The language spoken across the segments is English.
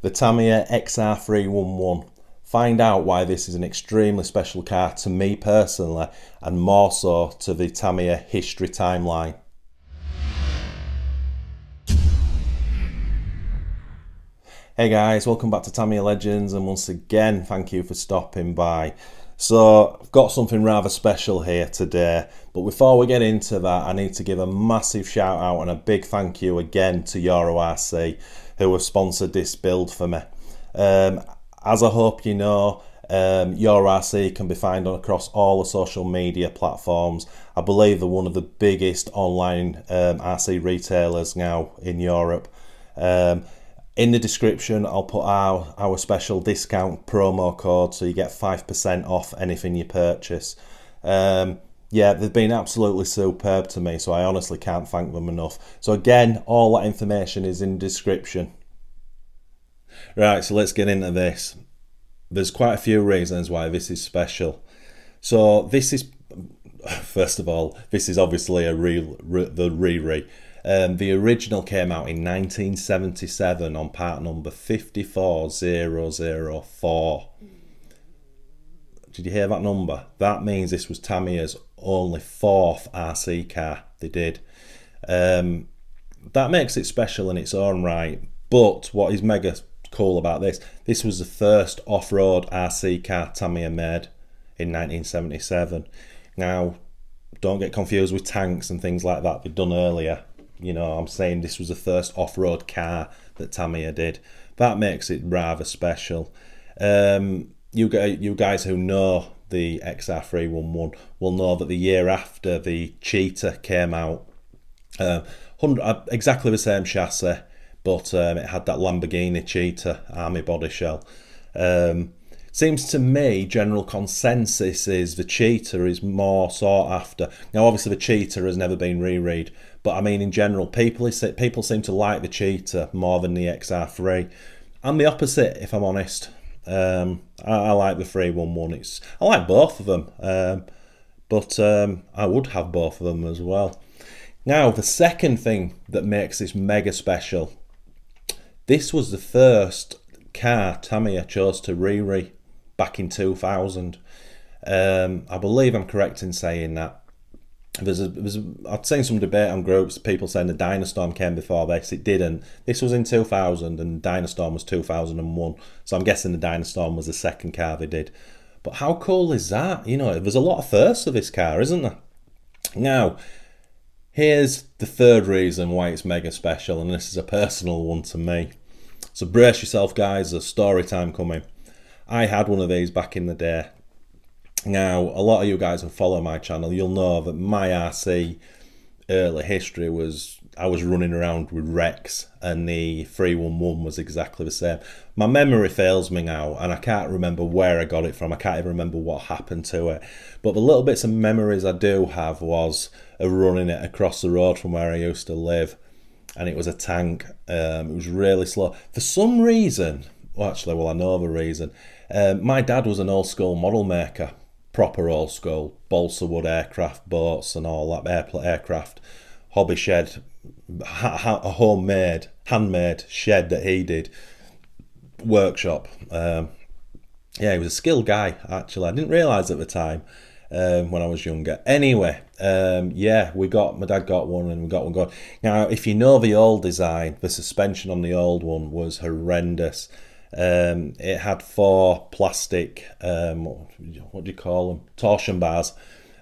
the Tamiya XR311. Find out why this is an extremely special car to me personally, and more so to the Tamiya history timeline. Hey guys, welcome back to Tamiya Legends, and once again thank you for stopping by. So I've got something rather special here today, but before we get into that I need to give a massive shout out and a big thank you again to Euro RC, who have sponsored this build for me. As I hope you know, Euro RC can be found across all the social media platforms. I believe they're one of the biggest online RC retailers now in Europe. In the description I'll put our special discount promo code, so you get 5% off anything you purchase. Yeah, they've been absolutely superb to me, so I honestly can't thank them enough. So again, all that information is in the description. Right, so let's get into this. There's quite a few reasons why this is special. So this is, first of all, this is obviously the re-re. The original came out in 1977 on part number 54004. Did you hear that number? That means this was Tamiya's only fourth RC car they did. That makes it special in its own right, but what is mega cool about this was the first off-road RC car Tamiya made in 1977. Now, don't get confused with tanks and things like that they've done earlier. You know, I'm saying this was the first off-road car that Tamiya did. That makes it rather special. You guys who know the XR311 will know that the year after, the Cheetah came out. Exactly the same chassis, but it had that Lamborghini Cheetah army body shell. Seems to me general consensus is the Cheetah is more sought after. Now obviously the Cheetah has never been re-read, but I mean in general people seem to like the Cheetah more than the XR3. I'm the opposite, if I'm honest. I like the 311. I like both of them, but I would have both of them as well. Now the second thing that makes this mega special, this was the first car Tamiya chose to re-re back in 2000. I believe I'm correct in saying that. I've seen some debate on groups, people saying the Dynastorm came before this. It didn't. This was in 2000 and Dynastorm was 2001. So I'm guessing the Dynastorm was the second car they did. But how cool is that? You know, there's a lot of firsts for this car, isn't there? Now, here's the third reason why it's mega special, and this is a personal one to me. So brace yourself guys, there's story time coming. I had one of these back in the day. Now, a lot of you guys who follow my channel, you'll know that my RC early history was, I was running around with Rex, and the 311 was exactly the same. My memory fails me now, and I can't remember where I got it from. I can't even remember what happened to it. But the little bits of memories I do have was of running it across the road from where I used to live. And it was a tank. It was really slow. For some reason, I know the reason. My dad was an old school model maker. Proper old school, balsa wood aircraft, boats and all that, aircraft, hobby shed, a homemade, handmade shed that he did, workshop. Yeah, he was a skilled guy, actually. I didn't realise at the time when I was younger. Anyway, yeah, my dad got one and we got one going. Now, if you know the old design, the suspension on the old one was horrendous. It had 4 plastic, what do you call them, torsion bars,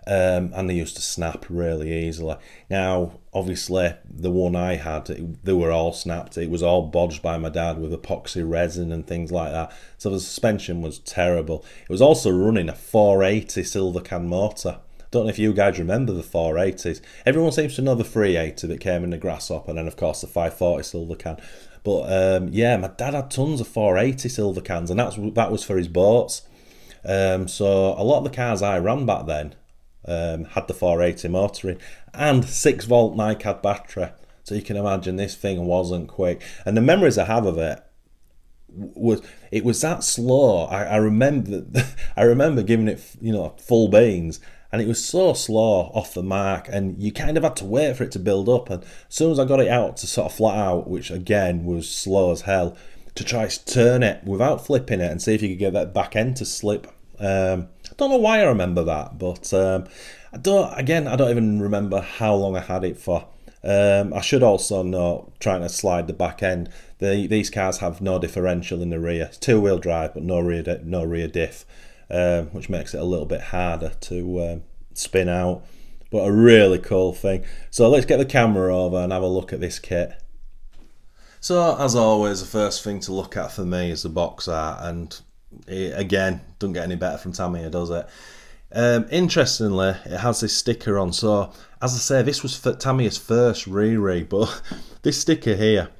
and they used to snap really easily. Now obviously the one I had, they were all snapped. It was all bodged by my dad with epoxy resin and things like that, so the suspension was terrible. It was also running a 480 silver can motor. Don't know if you guys remember the 480s. Everyone seems to know the 380 that came in the Grasshopper, and then of course the 540 silver can. But yeah, my dad had tons of 480 silver cans, and that was for his boats. So a lot of the cars I ran back then had the 480 motor in, and 6-volt NiCad battery. So you can imagine this thing wasn't quick. And the memories I have of it was that slow. I remember giving it, you know, full beans, and it was so slow off the mark, and you kind of had to wait for it to build up. And as soon as I got it out to sort of flat out, which again was slow as hell, to try to turn it without flipping it and see if you could get that back end to slip. I don't know why I remember that, but I don't even remember how long I had it for. I should also know, trying to slide the back end, these cars have no differential in the rear. It's two-wheel drive, but no rear diff, which makes it a little bit harder to spin out. But a really cool thing. So let's get the camera over and have a look at this kit. So as always, the first thing to look at for me is the box art, and it, again, doesn't get any better from Tamiya, does it? Interestingly, it has this sticker on. So as I say, this was for Tamiya's first re-rig, but this sticker here,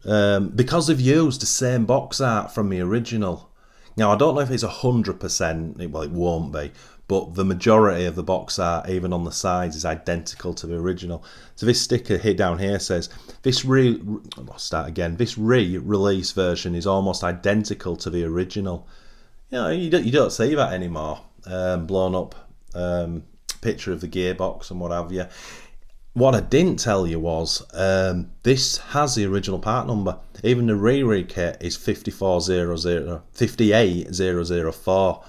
because they've used the same box art from the original. Now I don't know if it's 100%, well it won't be, but the majority of the box art, even on the sides, is identical to the original. So this sticker here down here says, this re-release version is almost identical to the original. You know, you don't see that anymore. Blown up picture of the gearbox and what have you. What I didn't tell you was this has the original part number. Even the re-rig kit is 58004.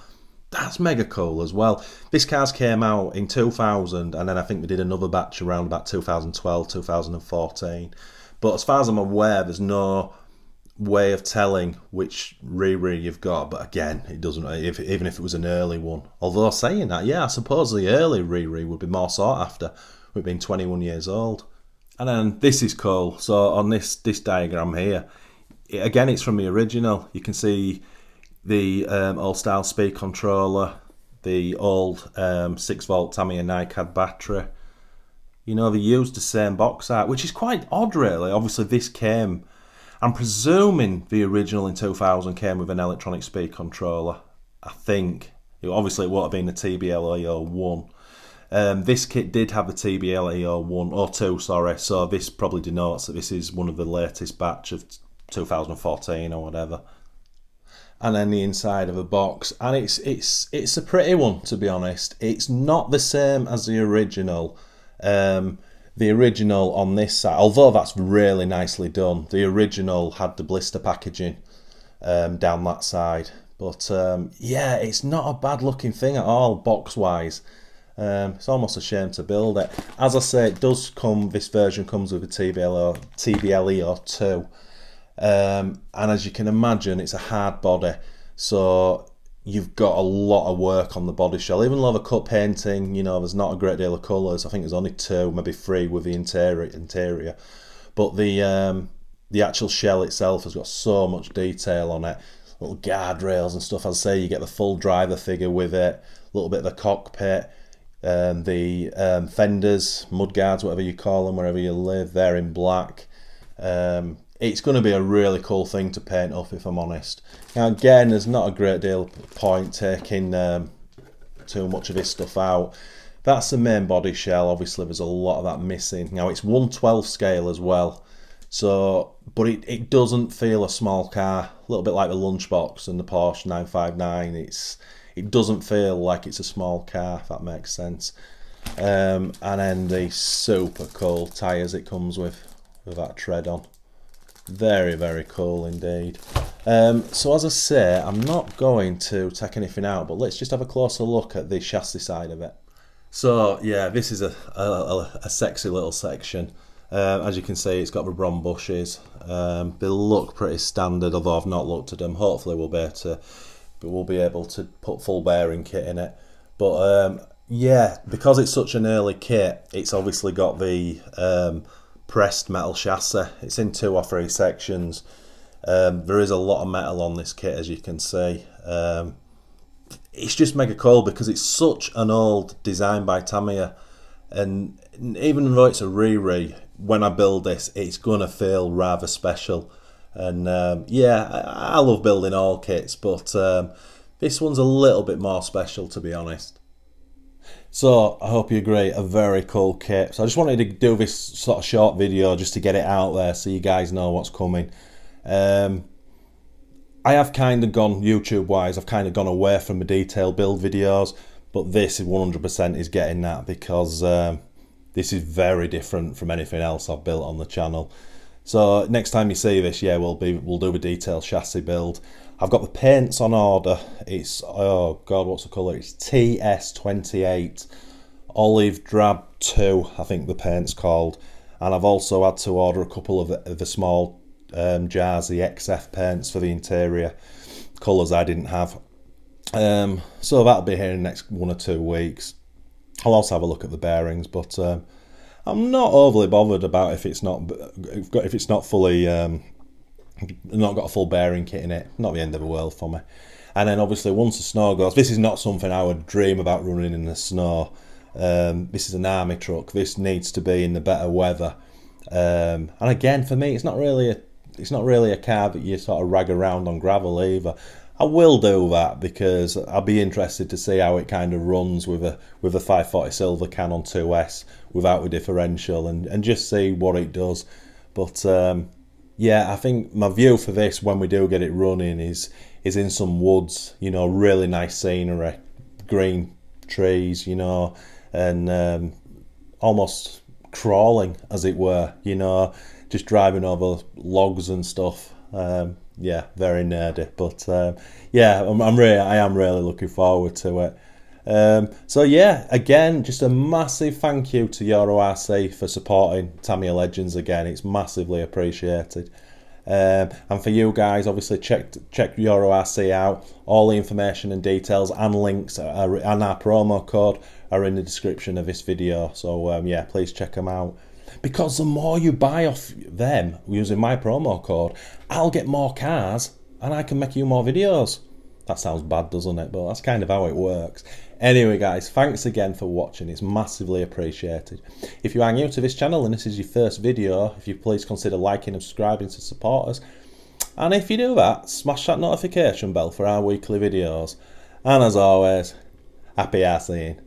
That's mega cool as well. This car's came out in 2000, and then I think we did another batch around about 2012, 2014. But as far as I'm aware, there's no way of telling which re-rig you've got. But again, it doesn't, even if it was an early one. Although saying that, yeah, I suppose the early re-rig would be more sought after. We've been 21 years old. And then this is cool. So on this diagram here, again, it's from the original. You can see the old style speed controller, the old 6-volt Tamiya NiCad battery. You know, they used the same box art, which is quite odd really. Obviously this came, I'm presuming the original in 2000 came with an electronic speed controller. I think. Obviously it would have been the TBL-E01. This kit did have the TBL-E01, sorry, so this probably denotes that this is one of the latest batch of 2014 or whatever. And then the inside of a box, and it's a pretty one, to be honest. It's not the same as the original. The original on this side, although that's really nicely done, the original had the blister packaging down that side. But yeah, it's not a bad looking thing at all, box wise. It's almost a shame to build it. As I say, it does come, this version comes with a TBL-E02. And as you can imagine, it's a hard body, so you've got a lot of work on the body shell. Even though the cut painting, you know, there's not a great deal of colours. I think there's only 2, maybe 3 with the interior. But the actual shell itself has got so much detail on it. Little guardrails and stuff. As I say, you get the full driver figure with it. A little bit of the cockpit. The fenders, mudguards, whatever you call them, wherever you live, they're in black. It's going to be a really cool thing to paint up, if I'm honest. Now again, there's not a great deal of point taking too much of this stuff out. That's the main body shell. Obviously there's a lot of that missing. Now it's 1/12 scale as well, so but it doesn't feel a small car. A little bit like the Lunchbox and the Porsche 959. It doesn't feel like it's a small car, if that makes sense. And then the super cool tyres it comes with that tread on. Very, very cool indeed. So as I say, I'm not going to take anything out, but let's just have a closer look at the chassis side of it. So yeah, this is a sexy little section. As you can see, it's got the bronze bushes. They look pretty standard, although I've not looked at them. Hopefully we'll be able to put full bearing kit in it. But yeah, because it's such an early kit, it's obviously got the pressed metal chassis. It's in 2 or 3 sections. There is a lot of metal on this kit, as you can see. It's just mega cool because it's such an old design by Tamiya, and even though it's a re-rig, when I build this, it's gonna feel rather special. And yeah, I love building all kits, but this one's a little bit more special, to be honest. So I hope you agree, a very cool kit. So I just wanted to do this sort of short video just to get it out there so you guys know what's coming. I have kind of gone, YouTube wise, I've kind of gone away from the detailed build videos, but this is 100% is getting that, because this is very different from anything else I've built on the channel. So next time you see this, yeah, we'll do a detailed chassis build. I've got the paints on order. It's, oh god, what's the colour? It's TS28 Olive Drab 2, I think the paint's called. And I've also had to order a couple of the small jars, the XF paints for the interior, colours I didn't have. So that'll be here in the next 1 or 2 weeks. I'll also have a look at the bearings, but I'm not overly bothered about if it's not fully not got a full bearing kit in it. Not the end of the world for me. And then obviously once the snow goes, this is not something I would dream about running in the snow. This is an army truck. This needs to be in the better weather. And again, for me, it's not really a car that you sort of rag around on gravel either. I will do that because I'll be interested to see how it kind of runs with a 540 Silver Canon 2S without the differential, and just see what it does. But yeah, I think my view for this when we do get it running is in some woods, you know, really nice scenery, green trees, you know, and almost crawling, as it were, you know, just driving over logs and stuff. Yeah, very nerdy, but yeah, I am really looking forward to it. So yeah, again, just a massive thank you to Euro RC for supporting Tamiya Legends again. It's massively appreciated. And for you guys, obviously check Euro RC out. All the information and details and links and our promo code are in the description of this video. So yeah, please check them out. Because the more you buy off them using my promo code, I'll get more cars and I can make you more videos. That sounds bad, doesn't it? But that's kind of how it works. Anyway, guys, thanks again for watching. It's massively appreciated. If you are new to this channel and this is your first video, if you please consider liking and subscribing to support us. And if you do that, smash that notification bell for our weekly videos. And as always, happy RCing.